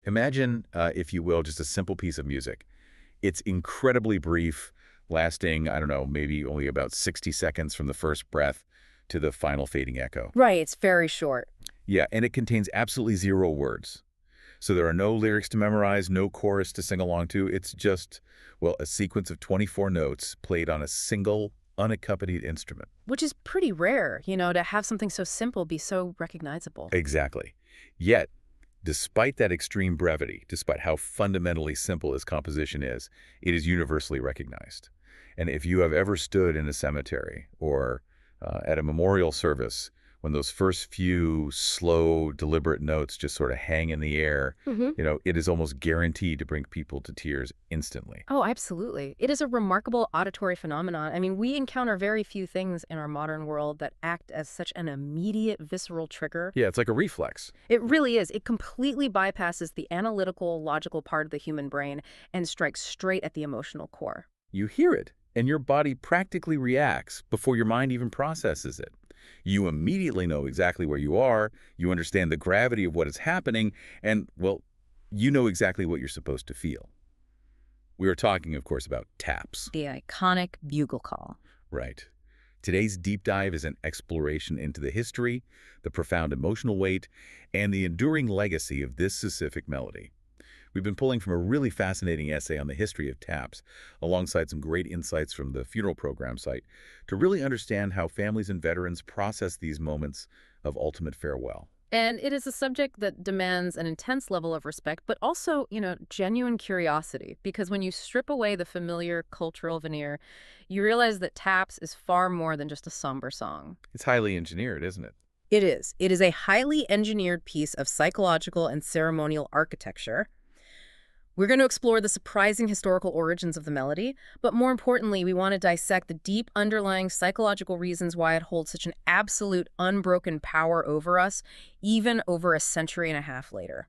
Imagine, if you will, just a simple piece of music. It's incredibly brief, lasting, I don't know, maybe only about 60 seconds from the first breath to the final fading echo. Right, it's very short. Yeah, and it contains absolutely zero words. So there are no lyrics to memorize, no chorus to sing along to. It's just, well, a sequence of 24 notes played on a single, unaccompanied instrument. Which is pretty rare, to have something so simple be so recognizable. Exactly. Yet, despite that extreme brevity, despite how fundamentally simple this composition is, it is universally recognized. And if you have ever stood in a cemetery or at a memorial service, when those first few slow, deliberate notes just sort of hang in the air, hmm it is almost guaranteed to bring people to tears instantly. Oh, absolutely. It is a remarkable auditory phenomenon. I mean, we encounter very few things in our modern world that act as such an immediate visceral trigger. Yeah, it's like a reflex. It really is. It completely bypasses the analytical, logical part of the human brain and strikes straight at the emotional core. You hear it, and your body practically reacts before your mind even processes it. You immediately know exactly where you are, you understand the gravity of what is happening, and, well, you know exactly what you're supposed to feel. We are talking, of course, about taps. The iconic bugle call. Right. Today's deep dive is an exploration into the history, the profound emotional weight, and the enduring legacy of this specific melody. We've been pulling from a really fascinating essay on the history of taps, alongside some great insights from the funeral program site, to really understand how families and veterans process these moments of ultimate farewell. And it is a subject that demands an intense level of respect, but also, genuine curiosity. Because when you strip away the familiar cultural veneer, you realize that taps is far more than just a somber song. It's highly engineered, isn't it? It is. It is a highly engineered piece of psychological and ceremonial architecture. We're going to explore the surprising historical origins of the melody, but more importantly, we want to dissect the deep underlying psychological reasons why it holds such an absolute unbroken power over us, even over a century and a half later.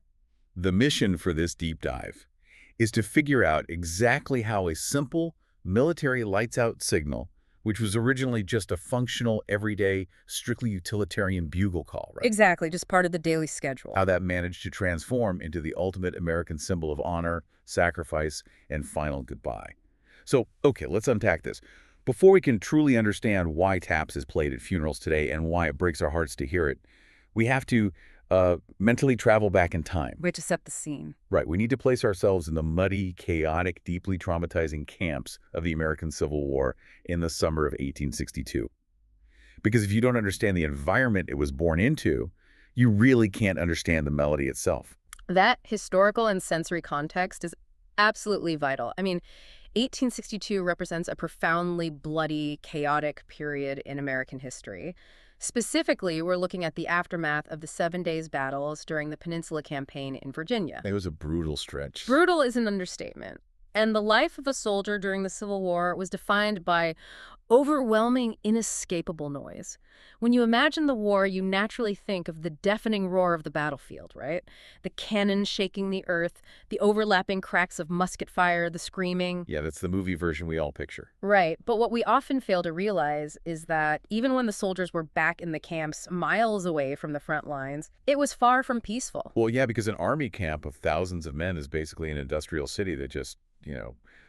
The mission for this deep dive is to figure out exactly how a simple military lights-out signal, which was originally just a functional, everyday, strictly utilitarian bugle call, right? Exactly, just part of the daily schedule. How that managed to transform into the ultimate American symbol of honor, sacrifice, and final goodbye. So, okay, let's unpack this. Before we can truly understand why taps is played at funerals today and why it breaks our hearts to hear it, we have to mentally travel back in time. Way to set the scene. Right, we need to place ourselves in the muddy, chaotic, deeply traumatizing camps of the American Civil War in the summer of 1862. Because if you don't understand the environment it was born into, you really can't understand the melody itself. That historical and sensory context is absolutely vital. I mean, 1862 represents a profoundly bloody, chaotic period in American history. Specifically, we're looking at the aftermath of the 7 Days battles during the Peninsula Campaign in Virginia. It was a brutal stretch. Brutal is an understatement. And the life of a soldier during the Civil War was defined by overwhelming, inescapable noise. When you imagine the war, you naturally think of the deafening roar of the battlefield, right? The cannon shaking the earth, the overlapping cracks of musket fire, the screaming. Yeah, that's the movie version we all picture. Right, but what we often fail to realize is that even when the soldiers were back in the camps miles away from the front lines, it was far from peaceful. Well, yeah, because an army camp of thousands of men is basically an industrial city that just,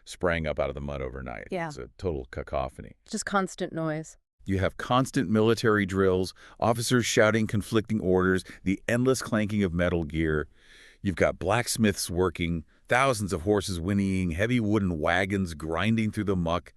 sprang up out of the mud overnight. Yeah. It's a total cacophony. Just constant noise. You have constant military drills, officers shouting conflicting orders, the endless clanking of metal gear. You've got blacksmiths working, thousands of horses whinnying, heavy wooden wagons grinding through the muck.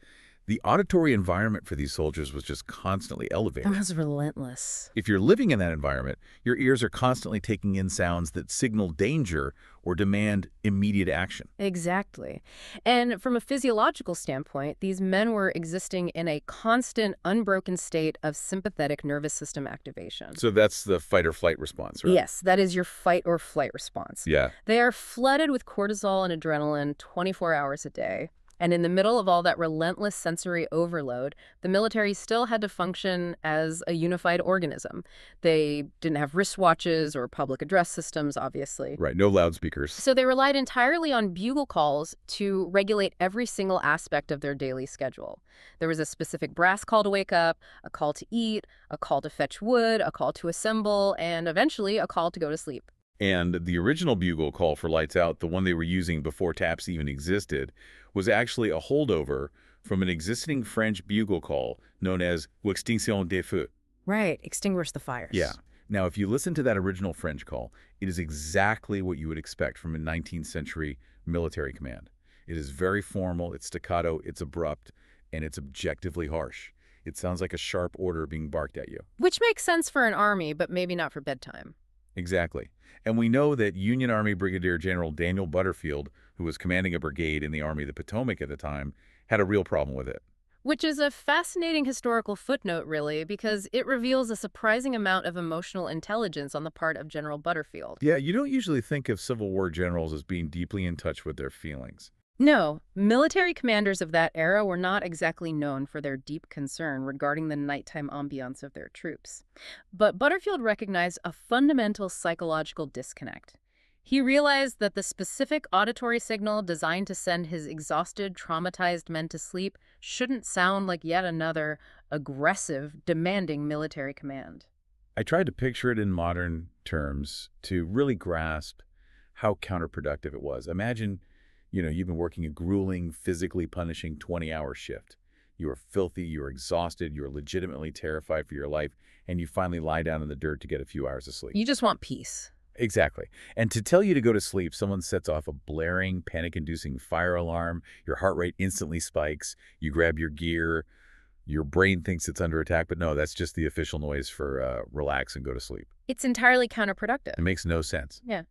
The auditory environment for these soldiers was just constantly elevated. That was relentless. If you're living in that environment, your ears are constantly taking in sounds that signal danger or demand immediate action. Exactly. And from a physiological standpoint, these men were existing in a constant, unbroken state of sympathetic nervous system activation. So that's the fight or flight response, right? Yes, that is your fight or flight response. Yeah. They are flooded with cortisol and adrenaline 24 hours a day. And in the middle of all that relentless sensory overload, the military still had to function as a unified organism. They didn't have wristwatches or public address systems, obviously. Right, no loudspeakers. So they relied entirely on bugle calls to regulate every single aspect of their daily schedule. There was a specific brass call to wake up, a call to eat, a call to fetch wood, a call to assemble, and eventually a call to go to sleep. And the original bugle call for lights out, the one they were using before taps even existed, was actually a holdover from an existing French bugle call known as l'extinction des feux. Right, extinguish the Yeah. fires. Now, if you listen to that original French call, it is exactly what you would expect from a 19th century military command. It is very formal, it's staccato, it's abrupt, and it's objectively harsh. It sounds like a sharp order being barked at you. Which makes sense for an army, but maybe not for bedtime. Exactly. And we know that Union Army Brigadier General Daniel Butterfield, who was commanding a brigade in the Army of the Potomac at the time, had a real problem with it. Which is a fascinating historical footnote, really, because it reveals a surprising amount of emotional intelligence on the part of General Butterfield. Yeah, you don't usually think of Civil War generals as being deeply in touch with their feelings. No, military commanders of that era were not exactly known for their deep concern regarding the nighttime ambiance of their troops. But Butterfield recognized a fundamental psychological disconnect. He realized that the specific auditory signal designed to send his exhausted, traumatized men to sleep shouldn't sound like yet another aggressive, demanding military command. I tried to picture it in modern terms to really grasp how counterproductive it was. Imagine, you've been working a grueling, physically punishing 20-hour shift. You are filthy, you're exhausted, you're legitimately terrified for your life, and you finally lie down in the dirt to get a few hours of sleep. You just want peace. Exactly. And to tell you to go to sleep, someone sets off a blaring, panic-inducing fire alarm, your heart rate instantly spikes, you grab your gear, your brain thinks it's under attack, but no, that's just the official noise for relax and go to sleep. It's entirely counterproductive. It makes no sense. Yeah.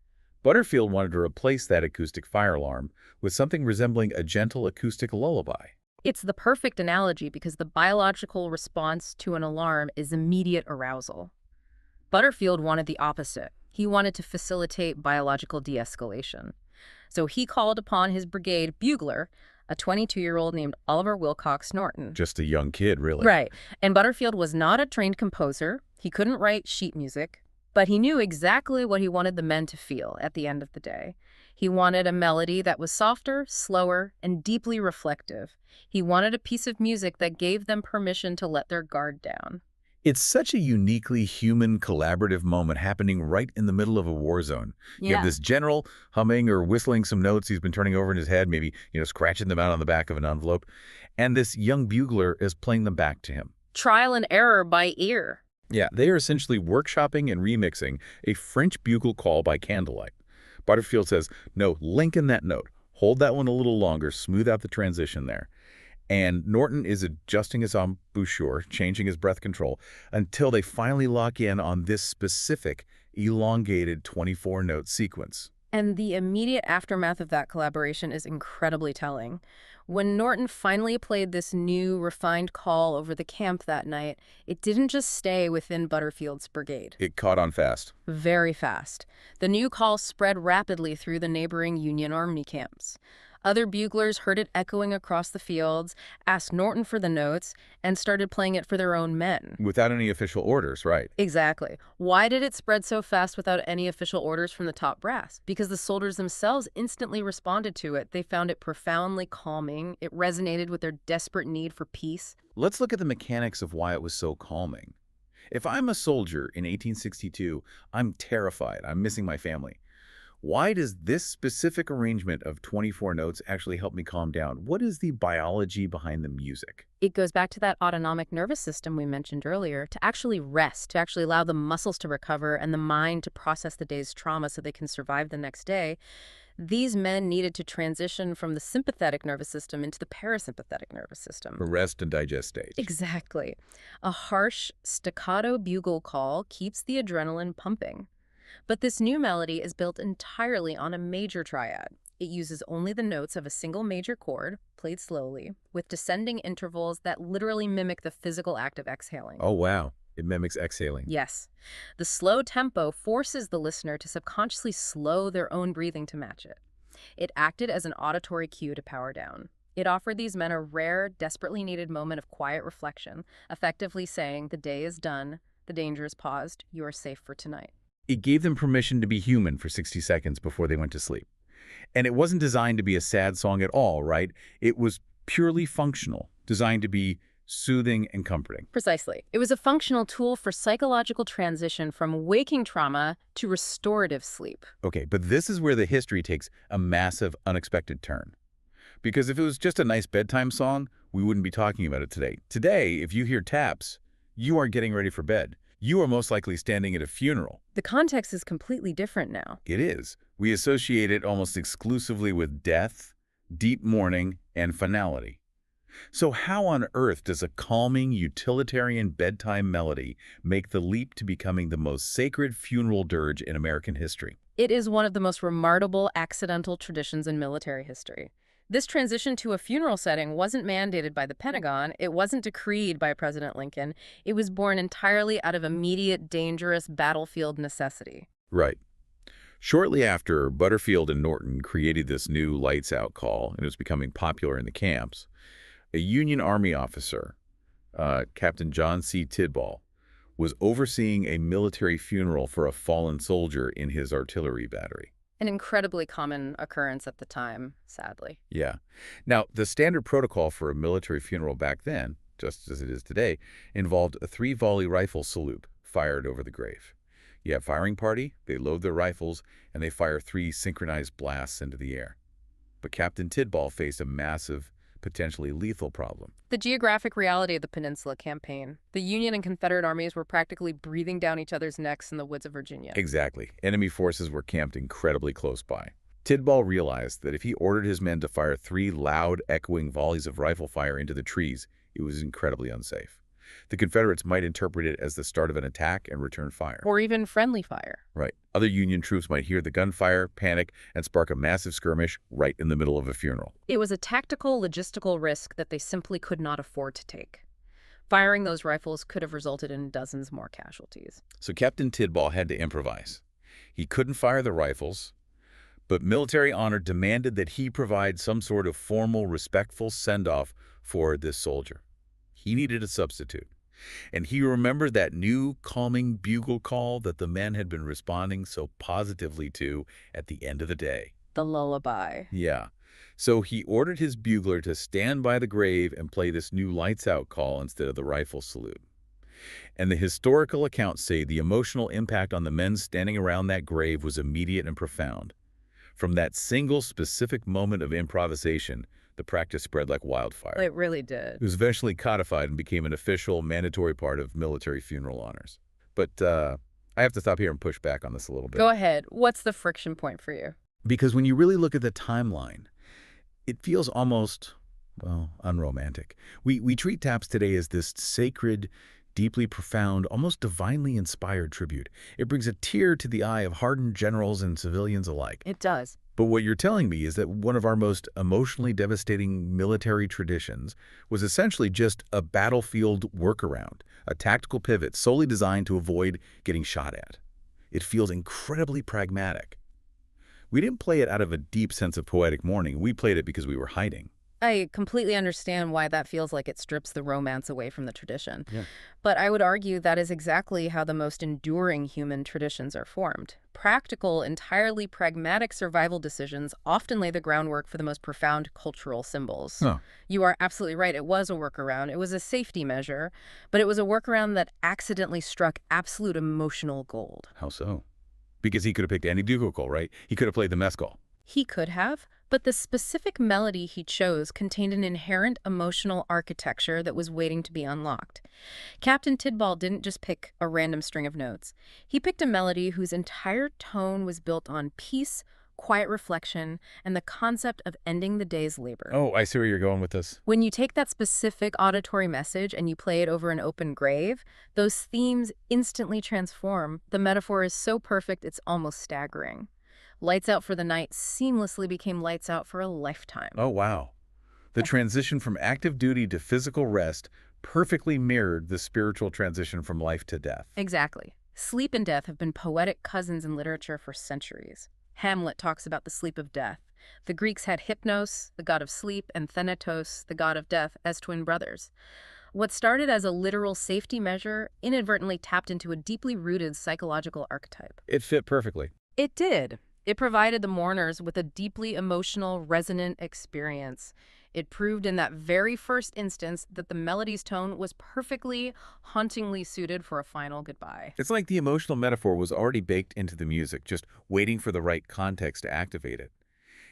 Butterfield wanted to replace that acoustic fire alarm with something resembling a gentle acoustic lullaby. It's the perfect analogy because the biological response to an alarm is immediate arousal. Butterfield wanted the opposite. He wanted to facilitate biological de-escalation. So he called upon his brigade bugler, a 22-year-old named Oliver Wilcox Norton. Just a young kid, really. Right. And Butterfield was not a trained composer. He couldn't write sheet music. But he knew exactly what he wanted the men to feel at the end of the day. He wanted a melody that was softer, slower, and deeply reflective. He wanted a piece of music that gave them permission to let their guard down. It's such a uniquely human, collaborative moment happening right in the middle of a war zone. You have this general humming or whistling some notes he's been turning over in his head, maybe, scratching them out on the back of an envelope. And this young bugler is playing them back to him. Trial and error by ear. Yeah, they are essentially workshopping and remixing a French bugle call by candlelight. Butterfield says, no, lengthen that note. Hold that one a little longer, smooth out the transition there. And Norton is adjusting his embouchure, changing his breath control, until they finally lock in on this specific, elongated 24-note sequence. And the immediate aftermath of that collaboration is incredibly telling. When Norton finally played this new, refined call over the camp that night, it didn't just stay within Butterfield's brigade. It caught on fast. Very fast. The new call spread rapidly through the neighboring Union Army camps. Other buglers heard it echoing across the fields, asked Norton for the notes, and started playing it for their own men. Without any official orders, right? Exactly. Why did it spread so fast without any official orders from the top brass? Because the soldiers themselves instantly responded to it. They found it profoundly calming. It resonated with their desperate need for peace. Let's look at the mechanics of why it was so calming. If I'm a soldier in 1862, I'm terrified. I'm missing my family. Why does this specific arrangement of 24 notes actually help me calm down? What is the biology behind the music? It goes back to that autonomic nervous system we mentioned earlier, to actually rest, to actually allow the muscles to recover and the mind to process the day's trauma so they can survive the next day. These men needed to transition from the sympathetic nervous system into the parasympathetic nervous system. The rest and digest stage. Exactly. A harsh, staccato bugle call keeps the adrenaline pumping. But this new melody is built entirely on a major triad. It uses only the notes of a single major chord, played slowly, with descending intervals that literally mimic the physical act of exhaling. Oh, wow. It mimics exhaling. Yes. The slow tempo forces the listener to subconsciously slow their own breathing to match it. It acted as an auditory cue to power down. It offered these men a rare, desperately needed moment of quiet reflection, effectively saying, the day is done, the danger is paused, you are safe for tonight. It gave them permission to be human for 60 seconds before they went to sleep. And it wasn't designed to be a sad song at all, right? It was purely functional, designed to be soothing and comforting. Precisely. It was a functional tool for psychological transition from waking trauma to restorative sleep. Okay, but this is where the history takes a massive, unexpected turn. Because if it was just a nice bedtime song, we wouldn't be talking about it today. Today, if you hear taps, you aren't getting ready for bed. You are most likely standing at a funeral. The context is completely different now. It is. We associate it almost exclusively with death, deep mourning, and finality. So how on earth does a calming, utilitarian bedtime melody make the leap to becoming the most sacred funeral dirge in American history? It is one of the most remarkable accidental traditions in military history. This transition to a funeral setting wasn't mandated by the Pentagon. It wasn't decreed by President Lincoln. It was born entirely out of immediate, dangerous battlefield necessity. Right. Shortly after, Butterfield and Norton created this new lights out call, and it was becoming popular in the camps. A Union Army officer, Captain John C. Tidball, was overseeing a military funeral for a fallen soldier in his artillery battery. An incredibly common occurrence at the time, sadly. Yeah. Now, the standard protocol for a military funeral back then, just as it is today, involved a 3-volley rifle salute fired over the grave. You have firing party, they load their rifles, and they fire 3 synchronized blasts into the air. But Captain Tidball faced a massive, potentially lethal problem. The geographic reality of the Peninsula Campaign. The Union and Confederate armies were practically breathing down each other's necks in the woods of Virginia. Exactly. Enemy forces were camped incredibly close by. Tidball realized that if he ordered his men to fire 3 loud, echoing volleys of rifle fire into the trees, it was incredibly unsafe. The Confederates might interpret it as the start of an attack and return fire. Or even friendly fire. Right. Other Union troops might hear the gunfire, panic, and spark a massive skirmish right in the middle of a funeral. It was a tactical, logistical risk that they simply could not afford to take. Firing those rifles could have resulted in dozens more casualties. So Captain Tidball had to improvise. He couldn't fire the rifles, but military honor demanded that he provide some sort of formal, respectful send-off for this soldier. He needed a substitute. And he remembered that new, calming bugle call that the men had been responding so positively to at the end of the day. The lullaby. Yeah. So he ordered his bugler to stand by the grave and play this new lights-out call instead of the rifle salute. And the historical accounts say the emotional impact on the men standing around that grave was immediate and profound. From that single specific moment of improvisation, the practice spread like wildfire. It really did. It was eventually codified and became an official, mandatory part of military funeral honors. But I have to stop here and push back on this a little bit. Go ahead. What's the friction point for you? Because when you really look at the timeline, it feels almost, well, unromantic. We treat taps today as this sacred, deeply profound, almost divinely inspired tribute. It brings a tear to the eye of hardened generals and civilians alike. It does. But what you're telling me is that one of our most emotionally devastating military traditions was essentially just a battlefield workaround, a tactical pivot solely designed to avoid getting shot at. It feels incredibly pragmatic. We didn't play it out of a deep sense of poetic mourning. We played it because we were hiding. I completely understand why that feels like it strips the romance away from the tradition. Yeah. But I would argue that is exactly how the most enduring human traditions are formed. Practical, entirely pragmatic survival decisions often lay the groundwork for the most profound cultural symbols. Huh. You are absolutely right. It was a workaround. It was a safety measure, but it was a workaround that accidentally struck absolute emotional gold. How so? Because he could have picked any bugle call, right? He could have played the mess call. He could have, but the specific melody he chose contained an inherent emotional architecture that was waiting to be unlocked. Captain Tidball didn't just pick a random string of notes. He picked a melody whose entire tone was built on peace, quiet reflection, and the concept of ending the day's labor. Oh, I see where you're going with this. When you take that specific auditory message and you play it over an open grave, those themes instantly transform. The metaphor is so perfect, it's almost staggering. Lights out for the night seamlessly became lights out for a lifetime. Oh, wow. The transition from active duty to physical rest perfectly mirrored the spiritual transition from life to death. Exactly. Sleep and death have been poetic cousins in literature for centuries. Hamlet talks about the sleep of death. The Greeks had Hypnos, the god of sleep, and Thanatos, the god of death, as twin brothers. What started as a literal safety measure inadvertently tapped into a deeply rooted psychological archetype. It fit perfectly. It did. It provided the mourners with a deeply emotional, resonant experience. It proved in that very first instance that the melody's tone was perfectly, hauntingly suited for a final goodbye. It's like the emotional metaphor was already baked into the music, just waiting for the right context to activate it.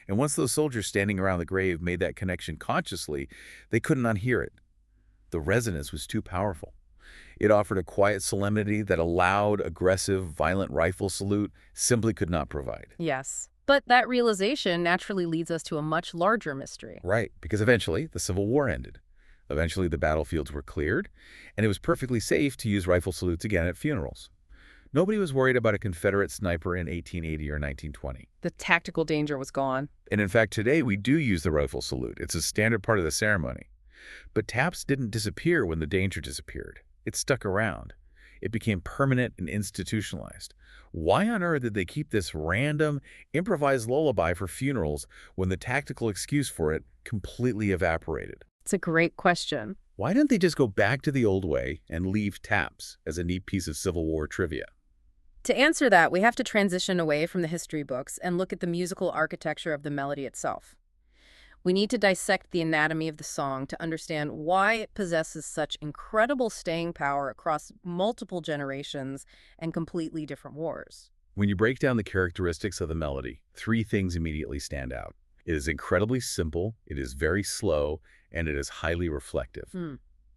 And once those soldiers standing around the grave made that connection consciously, they couldn't unhear it. The resonance was too powerful. It offered a quiet solemnity that a loud, aggressive, violent rifle salute simply could not provide. Yes. But that realization naturally leads us to a much larger mystery. Right, because eventually the Civil War ended. Eventually the battlefields were cleared, and it was perfectly safe to use rifle salutes again at funerals. Nobody was worried about a Confederate sniper in 1880 or 1920. The tactical danger was gone. And in fact, today we do use the rifle salute. It's a standard part of the ceremony. But taps didn't disappear when the danger disappeared. It stuck around. It became permanent and institutionalized. Why on earth did they keep this random, improvised lullaby for funerals when the tactical excuse for it completely evaporated? It's a great question. Why didn't they just go back to the old way and leave taps as a neat piece of Civil War trivia? To answer that, we have to transition away from the history books and look at the musical architecture of the melody itself. We need to dissect the anatomy of the song to understand why it possesses such incredible staying power across multiple generations and completely different wars. When you break down the characteristics of the melody, three things immediately stand out. It is incredibly simple, it is very slow, and it is highly reflective.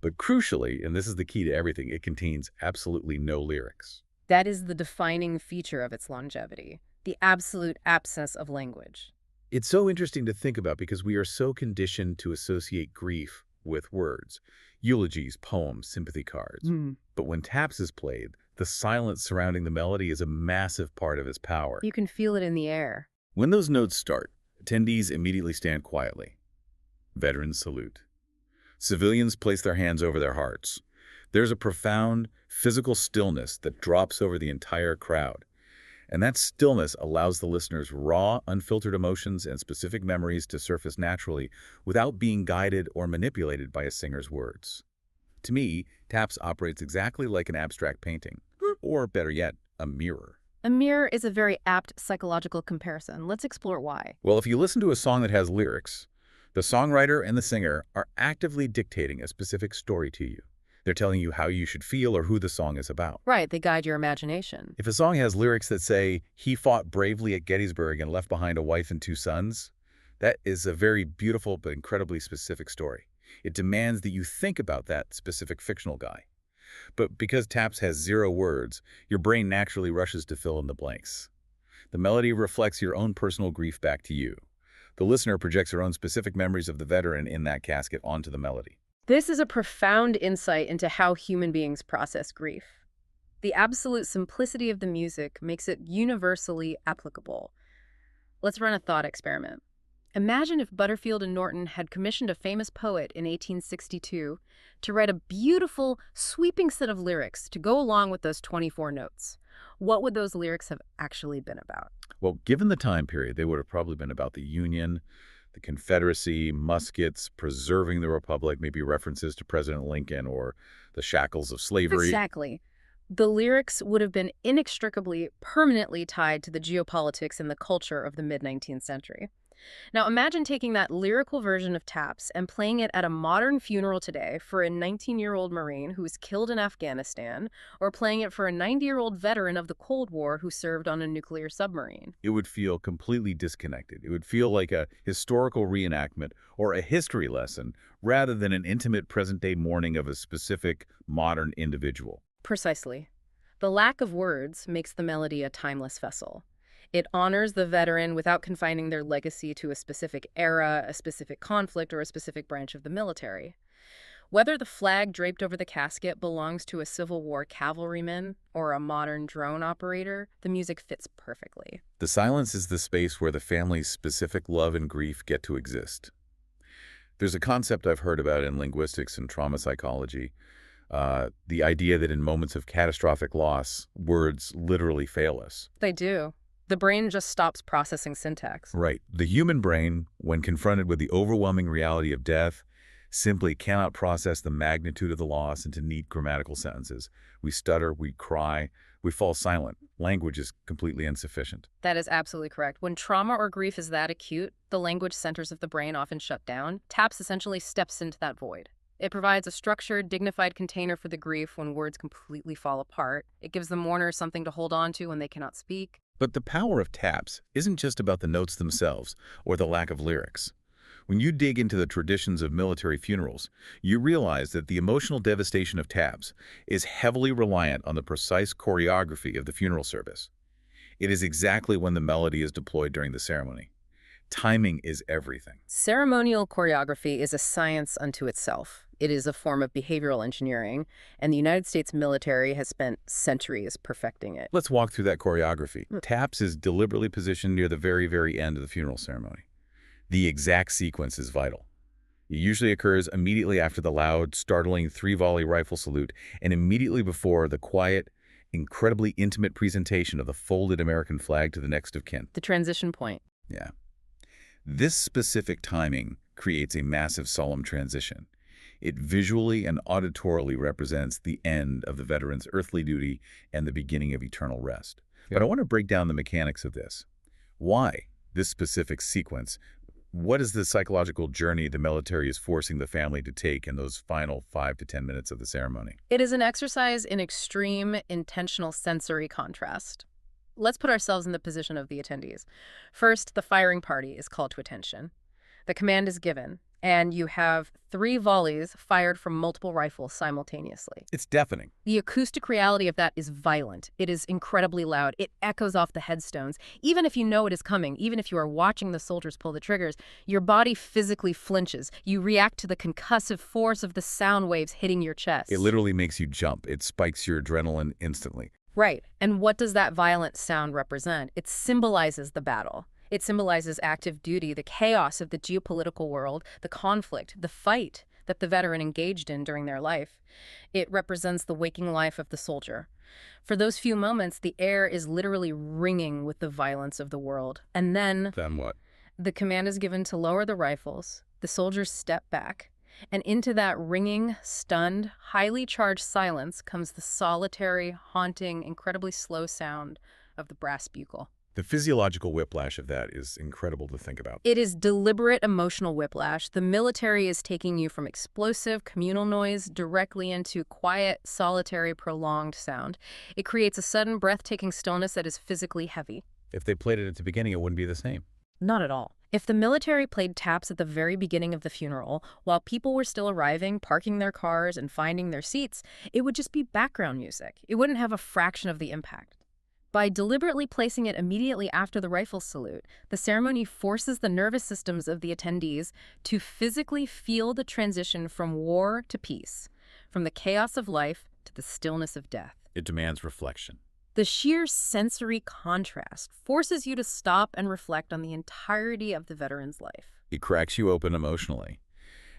But crucially, and this is the key to everything, it contains absolutely no lyrics. That is the defining feature of its longevity, the absolute absence of language. It's so interesting to think about because we are so conditioned to associate grief with words, eulogies, poems, sympathy cards. But when taps is played, the silence surrounding the melody is a massive part of its power. You can feel it in the air. When those notes start, attendees immediately stand quietly. Veterans salute. Civilians place their hands over their hearts. There's a profound physical stillness that drops over the entire crowd. And that stillness allows the listeners' raw, unfiltered emotions and specific memories to surface naturally without being guided or manipulated by a singer's words. To me, taps operates exactly like an abstract painting, or better yet, a mirror. A mirror is a very apt psychological comparison. Let's explore why. Well, if you listen to a song that has lyrics, the songwriter and the singer are actively dictating a specific story to you. They're telling you how you should feel or who the song is about. Right, they guide your imagination. If a song has lyrics that say, "He fought bravely at Gettysburg and left behind a wife and 2 sons," that is a very beautiful but incredibly specific story. It demands that you think about that specific fictional guy. But because taps has 0 words, your brain naturally rushes to fill in the blanks. The melody reflects your own personal grief back to you. The listener projects their own specific memories of the veteran in that casket onto the melody. This is a profound insight into how human beings process grief. The absolute simplicity of the music makes it universally applicable. Let's run a thought experiment. Imagine if Butterfield and Norton had commissioned a famous poet in 1862 to write a beautiful, sweeping set of lyrics to go along with those 24 notes. What would those lyrics have actually been about? Well, given the time period, they would have probably been about the Union, the Confederacy, muskets, preserving the Republic, maybe references to President Lincoln or the shackles of slavery. Exactly. The lyrics would have been inextricably, permanently tied to the geopolitics and the culture of the mid-19th century. Now imagine taking that lyrical version of taps and playing it at a modern funeral today for a 19-year-old Marine who was killed in Afghanistan, or playing it for a 90-year-old veteran of the Cold War who served on a nuclear submarine. It would feel completely disconnected. It would feel like a historical reenactment or a history lesson rather than an intimate present-day mourning of a specific modern individual. Precisely. The lack of words makes the melody a timeless vessel. It honors the veteran without confining their legacy to a specific era, a specific conflict, or a specific branch of the military. Whether the flag draped over the casket belongs to a Civil War cavalryman or a modern drone operator, the music fits perfectly. The silence is the space where the family's specific love and grief get to exist. There's a concept I've heard about in linguistics and trauma psychology, the idea that in moments of catastrophic loss, words literally fail us. They do. The brain just stops processing syntax. Right. The human brain, when confronted with the overwhelming reality of death, simply cannot process the magnitude of the loss into neat grammatical sentences. We stutter, we cry, we fall silent. Language is completely insufficient. That is absolutely correct. When trauma or grief is that acute, the language centers of the brain often shut down. TAPS essentially steps into that void. It provides a structured, dignified container for the grief when words completely fall apart. It gives the mourner something to hold on to when they cannot speak. But the power of taps isn't just about the notes themselves or the lack of lyrics. When you dig into the traditions of military funerals, you realize that the emotional devastation of taps is heavily reliant on the precise choreography of the funeral service. It is exactly when the melody is deployed during the ceremony. Timing is everything. Ceremonial choreography is a science unto itself. It is a form of behavioral engineering, and the United States military has spent centuries perfecting it. Let's walk through that choreography. Taps is deliberately positioned near the very end of the funeral ceremony. The exact sequence is vital. It usually occurs immediately after the loud, startling three-volley rifle salute and immediately before the quiet, incredibly intimate presentation of the folded American flag to the next of kin. The transition point. Yeah. This specific timing creates a massive solemn transition. It visually and auditorily represents the end of the veteran's earthly duty and the beginning of eternal rest. But I want to break down the mechanics of this. Why this specific sequence? What is the psychological journey the military is forcing the family to take in those final 5 to 10 minutes of the ceremony? It is an exercise in extreme, intentional sensory contrast. Let's put ourselves in the position of the attendees. First, the firing party is called to attention. The command is given, and you have 3 volleys fired from multiple rifles simultaneously. It's deafening. The acoustic reality of that is violent. It is incredibly loud. It echoes off the headstones. Even if you know it is coming, even if you are watching the soldiers pull the triggers, your body physically flinches. You react to the concussive force of the sound waves hitting your chest. It literally makes you jump. It spikes your adrenaline instantly. Right. And what does that violent sound represent? It symbolizes the battle. It symbolizes active duty, the chaos of the geopolitical world, the conflict, the fight that the veteran engaged in during their life. It represents the waking life of the soldier. For those few moments, the air is literally ringing with the violence of the world. And then What? the command is given to lower the rifles. The soldiers step back. And into that ringing, stunned, highly charged silence comes the solitary, haunting, incredibly slow sound of the brass bugle. The physiological whiplash of that is incredible to think about. It is deliberate emotional whiplash. The military is taking you from explosive, communal noise directly into quiet, solitary, prolonged sound. It creates a sudden, breathtaking stillness that is physically heavy. If they played it at the beginning, it wouldn't be the same. Not at all. If the military played taps at the very beginning of the funeral, while people were still arriving, parking their cars, and finding their seats, it would just be background music. It wouldn't have a fraction of the impact. By deliberately placing it immediately after the rifle salute, the ceremony forces the nervous systems of the attendees to physically feel the transition from war to peace, from the chaos of life to the stillness of death. It demands reflection. The sheer sensory contrast forces you to stop and reflect on the entirety of the veteran's life. It cracks you open emotionally.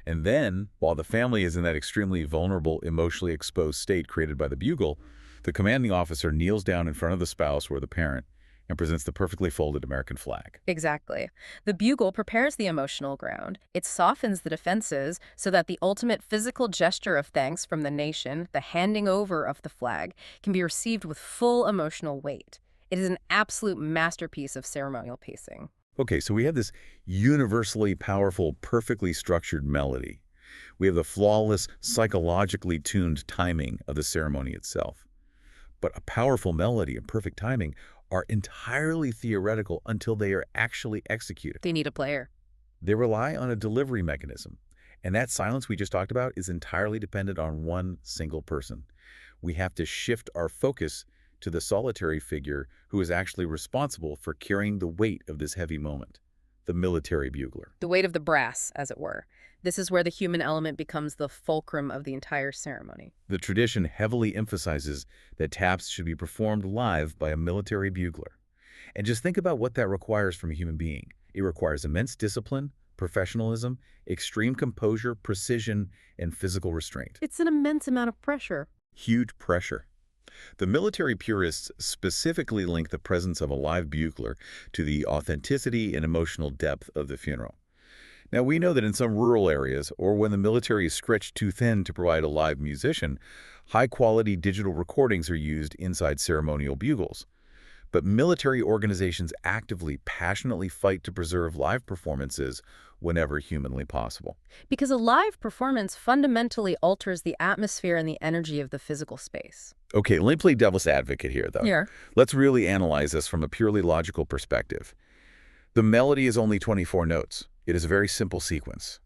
And then, while the family is in that extremely vulnerable, emotionally exposed state created by the bugle, the commanding officer kneels down in front of the spouse or the parent and presents the perfectly folded American flag. Exactly. The bugle prepares the emotional ground. It softens the defenses so that the ultimate physical gesture of thanks from the nation, the handing over of the flag, can be received with full emotional weight. It is an absolute masterpiece of ceremonial pacing. Okay, so we have this universally powerful, perfectly structured melody. We have the flawless, psychologically tuned timing of the ceremony itself. But a powerful melody and perfect timing are entirely theoretical until they are actually executed. They need a player. They rely on a delivery mechanism, and that silence we just talked about is entirely dependent on one single person. We have to shift our focus to the solitary figure who is actually responsible for carrying the weight of this heavy moment, the military bugler. The weight of the brass, as it were. This is where the human element becomes the fulcrum of the entire ceremony. The tradition heavily emphasizes that taps should be performed live by a military bugler. And just think about what that requires from a human being. It requires immense discipline, professionalism, extreme composure, precision, and physical restraint. It's an immense amount of pressure. Huge pressure. The military purists specifically link the presence of a live bugler to the authenticity and emotional depth of the funeral. Now, we know that in some rural areas, or when the military is stretched too thin to provide a live musician, high-quality digital recordings are used inside ceremonial bugles. But military organizations actively, passionately fight to preserve live performances whenever humanly possible. Because a live performance fundamentally alters the atmosphere and the energy of the physical space. Okay, let me play devil's advocate here, though. Here. Let's really analyze this from a purely logical perspective. The melody is only 24 notes. It is a very simple sequence.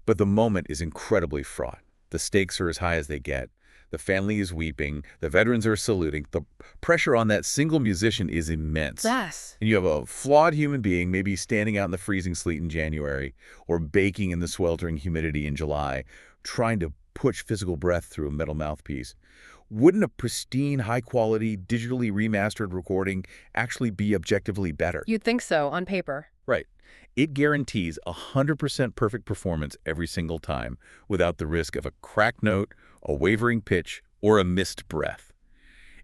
But the moment is incredibly fraught. The stakes are as high as they get. The family is weeping. The veterans are saluting. The pressure on that single musician is immense. Yes. And you have a flawed human being, maybe standing out in the freezing sleet in January, or baking in the sweltering humidity in July, trying to push physical breath through a metal mouthpiece. Wouldn't a pristine, high-quality, digitally remastered recording actually be objectively better? You'd think so, on paper. Right. It guarantees 100% perfect performance every single time without the risk of a cracked note, a wavering pitch, or a missed breath.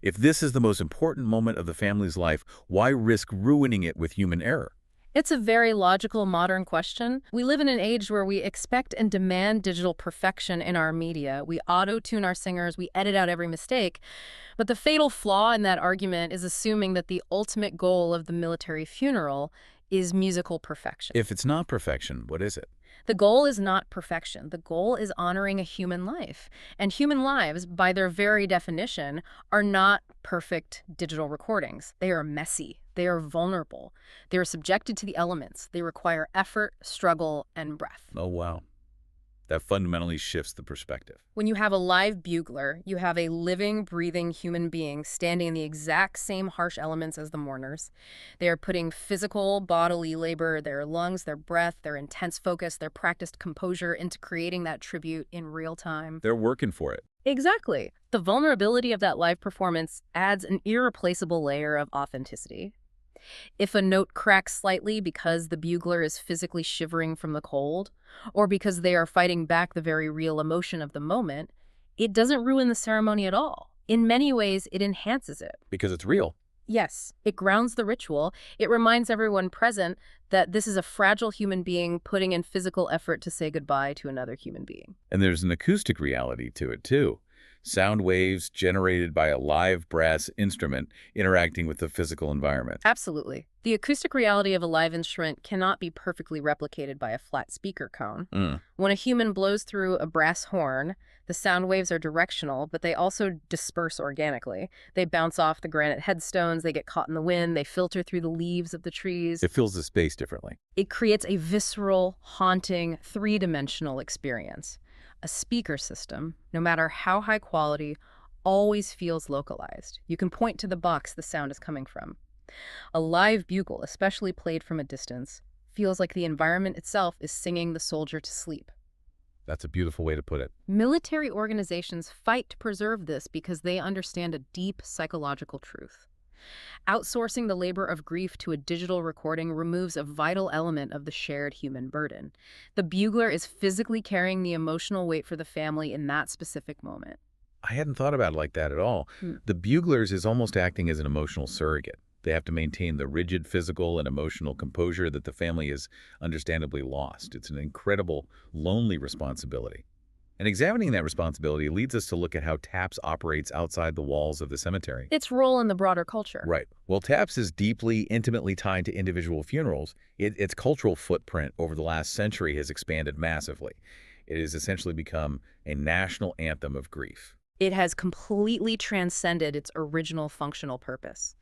If this is the most important moment of the family's life, why risk ruining it with human error? It's a very logical, modern question. We live in an age where we expect and demand digital perfection in our media. We auto-tune our singers, we edit out every mistake. But the fatal flaw in that argument is assuming that the ultimate goal of the military funeral is musical perfection. If it's not perfection, what is it? The goal is not perfection. The goal is honoring a human life. And human lives, by their very definition, are not perfect digital recordings. They are messy. They are vulnerable. They are subjected to the elements. They require effort, struggle, and breath. Oh, wow. That fundamentally shifts the perspective. When you have a live bugler, you have a living, breathing human being standing in the exact same harsh elements as the mourners. They are putting physical, bodily labor, their lungs, their breath, their intense focus, their practiced composure into creating that tribute in real time. They're working for it. Exactly. The vulnerability of that live performance adds an irreplaceable layer of authenticity. If a note cracks slightly because the bugler is physically shivering from the cold, or because they are fighting back the very real emotion of the moment, it doesn't ruin the ceremony at all. In many ways, it enhances it. Because it's real. Yes, it grounds the ritual. It reminds everyone present that this is a fragile human being putting in physical effort to say goodbye to another human being. And there's an acoustic reality to it, too. Sound waves generated by a live brass instrument interacting with the physical environment. Absolutely. The acoustic reality of a live instrument cannot be perfectly replicated by a flat speaker cone. When a human blows through a brass horn, the sound waves are directional, but they also disperse organically. They bounce off the granite headstones, they get caught in the wind, they filter through the leaves of the trees. It fills the space differently. It creates a visceral, haunting, three-dimensional experience. A speaker system, no matter how high quality, always feels localized. You can point to the box the sound is coming from. A live bugle, especially played from a distance, feels like the environment itself is singing the soldier to sleep. That's a beautiful way to put it. Military organizations fight to preserve this because they understand a deep psychological truth. Outsourcing the labor of grief to a digital recording removes a vital element of the shared human burden. The bugler is physically carrying the emotional weight for the family in that specific moment. I hadn't thought about it like that at all. The buglers is almost acting as an emotional surrogate. They have to maintain the rigid physical and emotional composure that the family has understandably lost. It's an incredible, lonely responsibility. And examining that responsibility leads us to look at how TAPS operates outside the walls of the cemetery. Its role in the broader culture. Right. Well, TAPS is deeply, intimately tied to individual funerals. Its cultural footprint over the last century has expanded massively. It has essentially become a national anthem of grief. It has completely transcended its original functional purpose.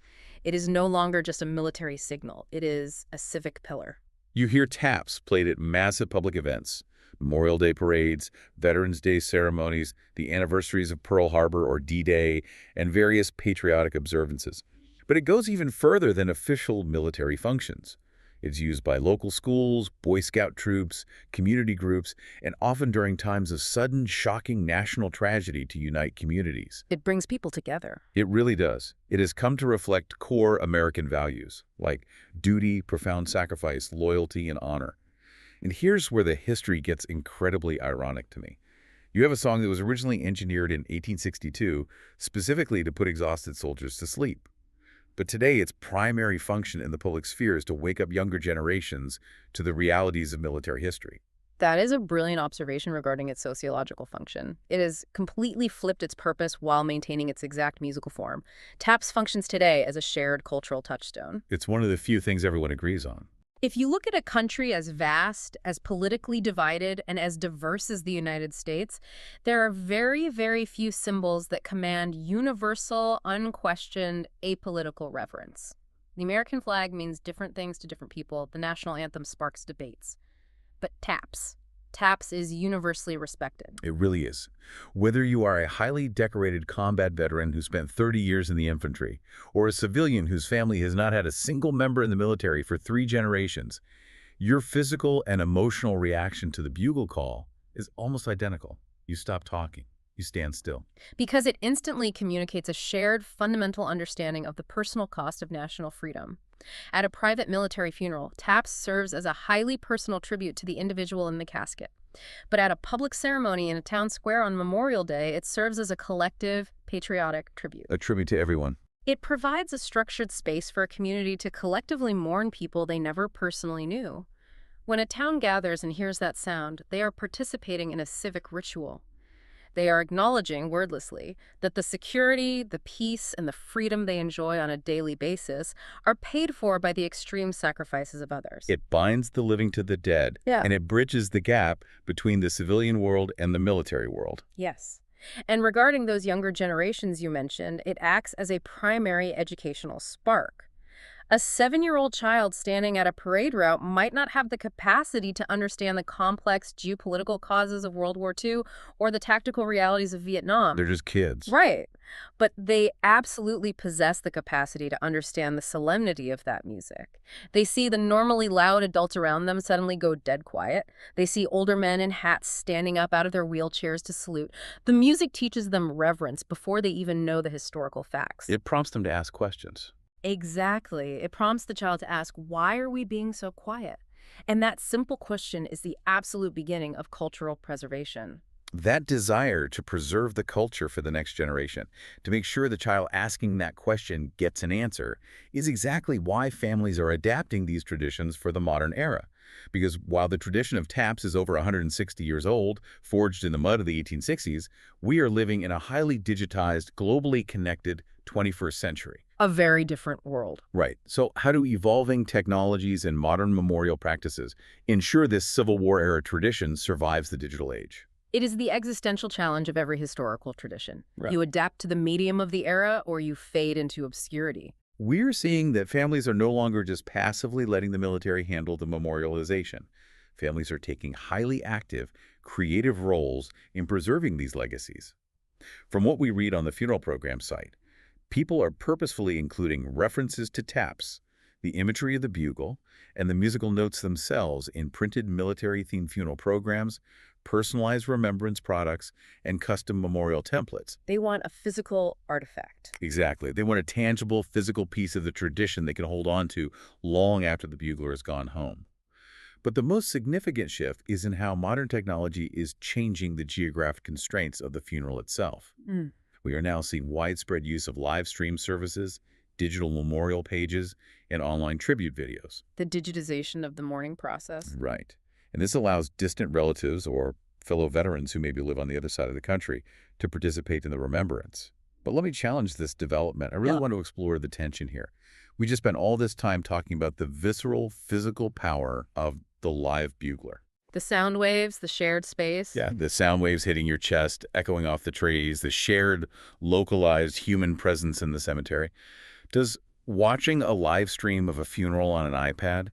It is no longer just a military signal. It is a civic pillar. You hear TAPS played at massive public events, Memorial Day parades, Veterans Day ceremonies, the anniversaries of Pearl Harbor or D-Day, and various patriotic observances. But it goes even further than official military functions. It's used by local schools, Boy Scout troops, community groups, and often during times of sudden, shocking national tragedy to unite communities. It brings people together. It really does. It has come to reflect core American values, like duty, profound sacrifice, loyalty, and honor. And here's where the history gets incredibly ironic to me. You have a song that was originally engineered in 1862 specifically to put exhausted soldiers to sleep. But today, its primary function in the public sphere is to wake up younger generations to the realities of military history. That is a brilliant observation regarding its sociological function. It has completely flipped its purpose while maintaining its exact musical form. Taps functions today as a shared cultural touchstone. It's one of the few things everyone agrees on. If you look at a country as vast, as politically divided, and as diverse as the United States, there are very, very few symbols that command universal, unquestioned, apolitical reverence. The American flag means different things to different people. The national anthem sparks debates. But taps is universally respected. It really is. Whether you are a highly decorated combat veteran who spent 30 years in the infantry, or a civilian whose family has not had a single member in the military for 3 generations, your physical and emotional reaction to the bugle call is almost identical. You stop talking. You stand still. Because it instantly communicates a shared fundamental understanding of the personal cost of national freedom. At a private military funeral, taps serves as a highly personal tribute to the individual in the casket. But at a public ceremony in a town square on Memorial Day, it serves as a collective, patriotic tribute. A tribute to everyone. It provides a structured space for a community to collectively mourn people they never personally knew. When a town gathers and hears that sound, they are participating in a civic ritual. They are acknowledging, wordlessly, that the security, the peace, and the freedom they enjoy on a daily basis are paid for by the extreme sacrifices of others. It binds the living to the dead, Yeah. and it bridges the gap between the civilian world and the military world. Yes. And regarding those younger generations you mentioned, it acts as a primary educational spark. A 7-year-old child standing at a parade route might not have the capacity to understand the complex geopolitical causes of World War II or the tactical realities of Vietnam. They're just kids. Right. But they absolutely possess the capacity to understand the solemnity of that music. They see the normally loud adults around them suddenly go dead quiet. They see older men in hats standing up out of their wheelchairs to salute. The music teaches them reverence before they even know the historical facts. It prompts them to ask questions. Exactly. It prompts the child to ask, why are we being so quiet? And that simple question is the absolute beginning of cultural preservation. That desire to preserve the culture for the next generation, to make sure the child asking that question gets an answer, is exactly why families are adapting these traditions for the modern era. Because while the tradition of taps is over 160 years old, forged in the mud of the 1860s, we are living in a highly digitized, globally connected 21st century. A very different world. Right. So how do evolving technologies and modern memorial practices ensure this Civil War-era tradition survives the digital age? It is the existential challenge of every historical tradition. Right. You adapt to the medium of the era or you fade into obscurity. We're seeing that families are no longer just passively letting the military handle the memorialization. Families are taking highly active, creative roles in preserving these legacies. From what we read on the funeral program site, people are purposefully including references to taps, the imagery of the bugle, and the musical notes themselves in printed military-themed funeral programs, personalized remembrance products, and custom memorial templates. They want a physical artifact. Exactly. They want a tangible, physical piece of the tradition they can hold on to long after the bugler has gone home. But the most significant shift is in how modern technology is changing the geographic constraints of the funeral itself. We are now seeing widespread use of live stream services, digital memorial pages, and online tribute videos. The digitization of the mourning process. Right. And this allows distant relatives or fellow veterans who maybe live on the other side of the country to participate in the remembrance. But let me challenge this development. I really want to explore the tension here. We just spent all this time talking about the visceral, physical power of the live bugler. The sound waves, the shared space. Yeah, the sound waves hitting your chest, echoing off the trees, the shared, localized human presence in the cemetery. Does watching a live stream of a funeral on an iPad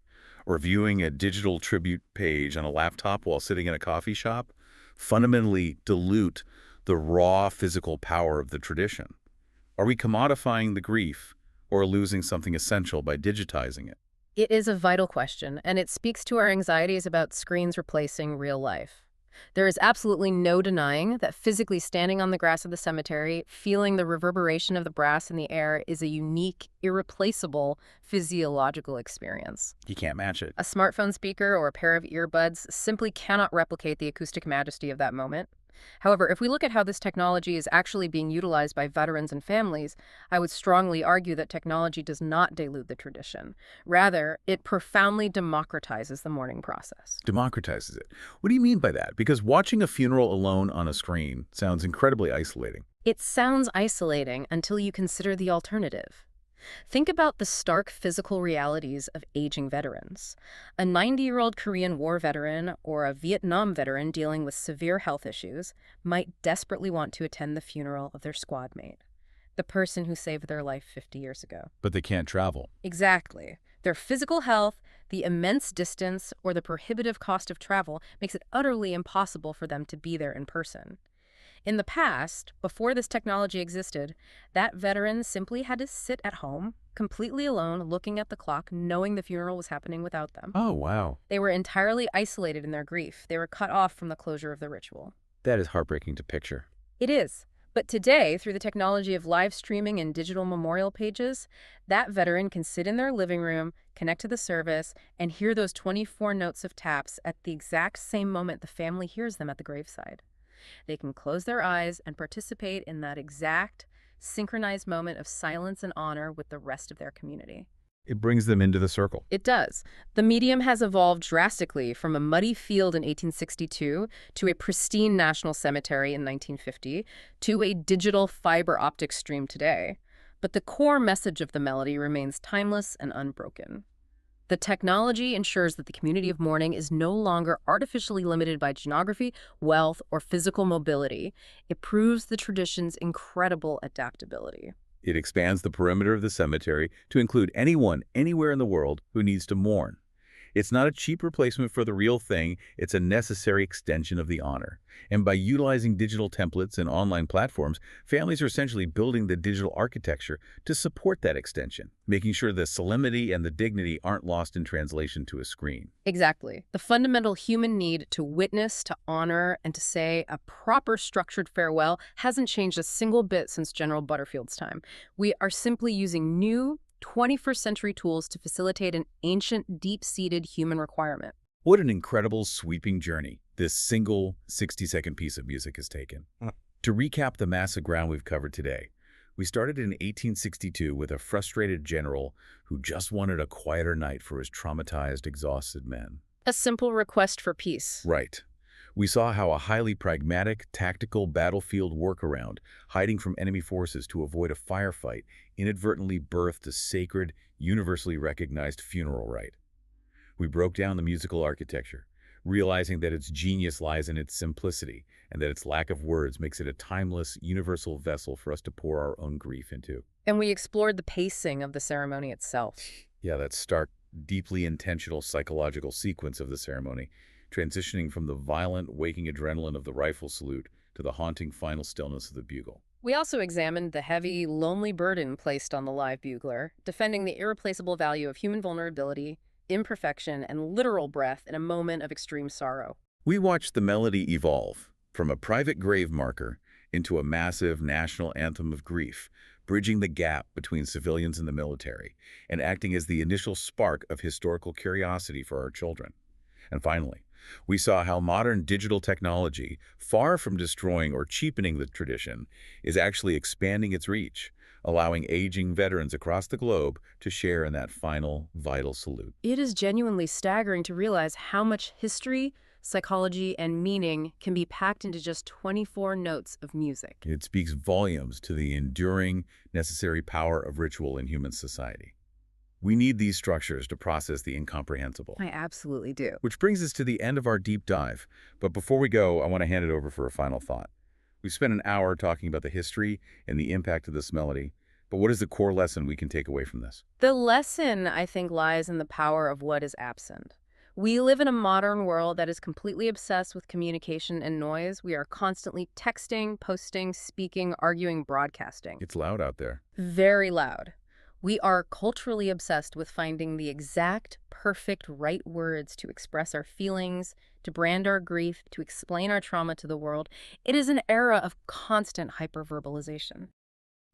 or viewing a digital tribute page on a laptop while sitting in a coffee shop fundamentally dilute the raw physical power of the tradition? Are we commodifying the grief or losing something essential by digitizing it? It is a vital question, and it speaks to our anxieties about screens replacing real life. There is absolutely no denying that physically standing on the grass of the cemetery, feeling the reverberation of the brass in the air is a unique, irreplaceable physiological experience. You can't match it. A smartphone speaker or a pair of earbuds simply cannot replicate the acoustic majesty of that moment. However, if we look at how this technology is actually being utilized by veterans and families, I would strongly argue that technology does not dilute the tradition. Rather, it profoundly democratizes the mourning process. Democratizes it. What do you mean by that? Because watching a funeral alone on a screen sounds incredibly isolating. It sounds isolating until you consider the alternative. Think about the stark physical realities of aging veterans. A 90-year-old Korean War veteran or a Vietnam veteran dealing with severe health issues might desperately want to attend the funeral of their squad mate, the person who saved their life 50 years ago. But they can't travel. Exactly. Their physical health, the immense distance, or the prohibitive cost of travel makes it utterly impossible for them to be there in person. In the past, before this technology existed, that veteran simply had to sit at home, completely alone, looking at the clock, knowing the funeral was happening without them. Oh, wow. They were entirely isolated in their grief. They were cut off from the closure of the ritual. That is heartbreaking to picture. It is. But today, through the technology of live streaming and digital memorial pages, that veteran can sit in their living room, connect to the service, and hear those 24 notes of taps at the exact same moment the family hears them at the graveside. They can close their eyes and participate in that exact, synchronized moment of silence and honor with the rest of their community. It brings them into the circle. It does. The medium has evolved drastically from a muddy field in 1862 to a pristine national cemetery in 1950 to a digital fiber optic stream today. But the core message of the melody remains timeless and unbroken. The technology ensures that the community of mourning is no longer artificially limited by geography, wealth, or physical mobility. It proves the tradition's incredible adaptability. It expands the perimeter of the cemetery to include anyone, anywhere in the world who needs to mourn. It's not a cheap replacement for the real thing, it's a necessary extension of the honor. And by utilizing digital templates and online platforms, families are essentially building the digital architecture to support that extension, making sure the solemnity and the dignity aren't lost in translation to a screen. Exactly. The fundamental human need to witness, to honor, and to say a proper structured farewell hasn't changed a single bit since General Butterfield's time. We are simply using new, 21st century tools to facilitate an ancient, deep-seated human requirement. What an incredible, sweeping journey this single 60-second piece of music has taken. To recap the massive ground we've covered today, we started in 1862 with a frustrated general who just wanted a quieter night for his traumatized, exhausted men. A simple request for peace. Right. We saw how a highly pragmatic, tactical battlefield workaround, hiding from enemy forces to avoid a firefight, inadvertently birthed a sacred, universally recognized funeral rite. We broke down the musical architecture, realizing that its genius lies in its simplicity and that its lack of words makes it a timeless, universal vessel for us to pour our own grief into. And we explored the pacing of the ceremony itself. Yeah, that stark, deeply intentional psychological sequence of the ceremony, transitioning from the violent, waking adrenaline of the rifle salute to the haunting final stillness of the bugle. We also examined the heavy, lonely burden placed on the live bugler, defending the irreplaceable value of human vulnerability, imperfection, and literal breath in a moment of extreme sorrow. We watched the melody evolve from a private grave marker into a massive national anthem of grief, bridging the gap between civilians and the military, and acting as the initial spark of historical curiosity for our children. And finally, we saw how modern digital technology, far from destroying or cheapening the tradition, is actually expanding its reach, allowing aging veterans across the globe to share in that final, vital salute. It is genuinely staggering to realize how much history, psychology, and meaning can be packed into just 24 notes of music. It speaks volumes to the enduring, necessary power of ritual in human society. We need these structures to process the incomprehensible. I absolutely do. Which brings us to the end of our deep dive. But before we go, I want to hand it over for a final thought. We've spent an hour talking about the history and the impact of this melody, but what is the core lesson we can take away from this? The lesson, I think, lies in the power of what is absent. We live in a modern world that is completely obsessed with communication and noise. We are constantly texting, posting, speaking, arguing, broadcasting. It's loud out there. Very loud. We are culturally obsessed with finding the exact, perfect, right words to express our feelings, to brand our grief, to explain our trauma to the world. It is an era of constant hyperverbalization.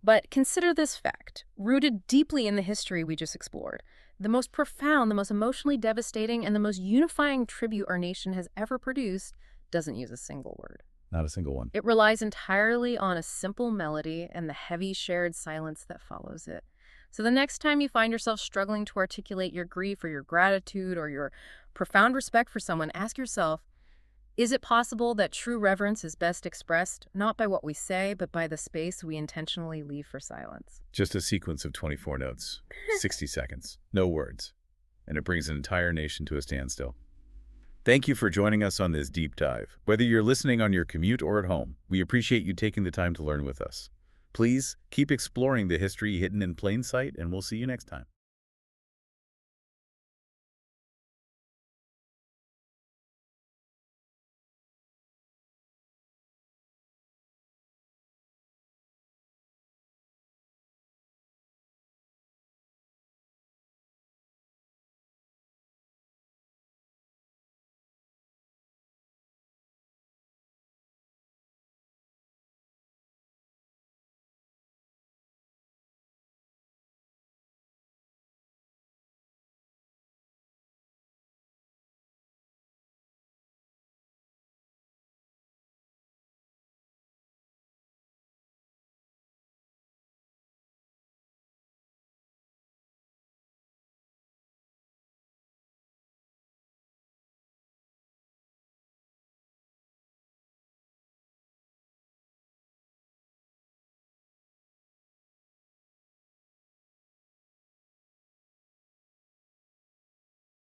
But consider this fact, rooted deeply in the history we just explored. The most profound, the most emotionally devastating, and the most unifying tribute our nation has ever produced doesn't use a single word. Not a single one. It relies entirely on a simple melody and the heavy shared silence that follows it. So the next time you find yourself struggling to articulate your grief or your gratitude or your profound respect for someone, ask yourself, is it possible that true reverence is best expressed not by what we say, but by the space we intentionally leave for silence? Just a sequence of 24 notes, 60 seconds, no words, and it brings an entire nation to a standstill. Thank you for joining us on this deep dive. Whether you're listening on your commute or at home, we appreciate you taking the time to learn with us. Please keep exploring the history hidden in plain sight, and we'll see you next time.